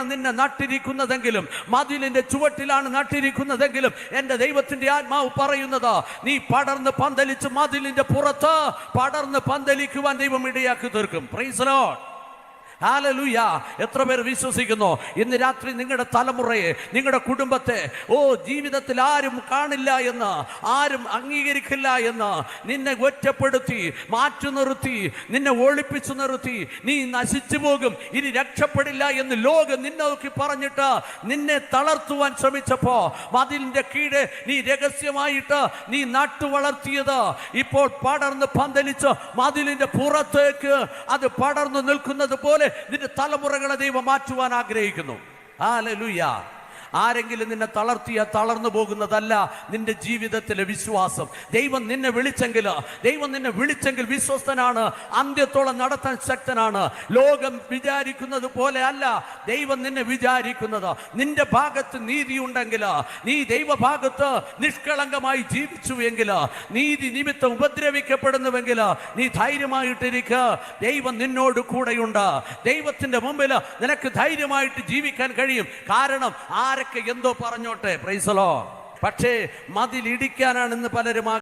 നിന്നെ നട്ടിരിക്കുന്നതെങ്കിലും, മതിലിന്റെ ചുവട്ടിലാണ് നട്ടിരിക്കുന്നതെങ്കിലും, എന്റെ ദൈവത്തിന്റെ ആത്മാവ് പറയുന്നത്, നീ പടർന്ന് പന്തലിച്ച് മതിലിന്റെ പുറത്ത് പടർന്ന് പന്തലിക്കുവാൻ ദൈവം ഇടയാക്കി തീർക്കും. Praise the Lord. ഹല്ലേലൂയ. എത്ര പേർ വിശ്വസിക്കുന്നു ഇന്ന് രാത്രി നിങ്ങളുടെ തലമുറയെ, നിങ്ങളുടെ കുടുംബത്തെ ജീവിതത്തിൽ ആരും കാണില്ല എന്ന്, ആരും അംഗീകരിക്കില്ല എന്ന്, നിന്നെ ഒറ്റപ്പെടുത്തി മാറ്റി നിർത്തി, നിന്നെ ഒളിപ്പിച്ചു നിർത്തി, നീ നശിച്ചു പോകും, ഇനി രക്ഷപ്പെടില്ല എന്ന് ലോകം നിന്നെ നോക്കി പറഞ്ഞിട്ട് നിന്നെ തളർത്തുവാൻ ശ്രമിച്ചപ്പോ, മതിലിന്റെ കീഴെ നീ രഹസ്യമായിട്ട് നീ നട്ടു വളർത്തിയത് ഇപ്പോൾ പടർന്ന് പന്തലിച്ച് മതിലിന്റെ പുറത്തേക്ക് അത് പടർന്നു നിൽക്കുന്നത് പോലെ നിന്റെ തലമുറകളെ ദൈവം മാറ്റുവാൻ ആഗ്രഹിക്കുന്നു. ഹല്ലേലൂയ. ആരെങ്കിലും നിന്നെ തളർത്തിയ തളർന്നു പോകുന്നതല്ല നിന്റെ ജീവിതത്തിലെ വിശ്വാസം. ദൈവം നിന്നെ വിളിച്ചെങ്കിൽ വിശ്വസ്തനാണ്, അന്ത്യത്തോളം നടത്താൻ ശക്തനാണ്. ലോകം വിചാരിക്കുന്നത് പോലെ അല്ല ദൈവം നിന്നെ വിചാരിക്കുന്നത്. നിന്റെ ഭാഗത്ത് നീതി ഉണ്ടെങ്കിൽ, നീ ദൈവഭാഗത്ത് നിഷ്കളങ്കമായി ജീവിച്ചു എങ്കിൽ, നീതി നിമിത്തം ഉപദ്രവിക്കപ്പെടുന്നുവെങ്കിൽ നീ ധൈര്യമായിട്ടിരിക്കുക. ദൈവം നിന്നോട് കൂടെയുണ്ട്. ദൈവത്തിന്റെ മുമ്പിൽ നിനക്ക് ധൈര്യമായിട്ട് ജീവിക്കാൻ കഴിയും. കാരണം ആരൊക്കെ എന്തോ പറഞ്ഞോട്ടെ, പ്രൈസ് ദി ലോർഡ്. പക്ഷേ മതിലിടിക്കാനാണ് ഇന്ന് പലരും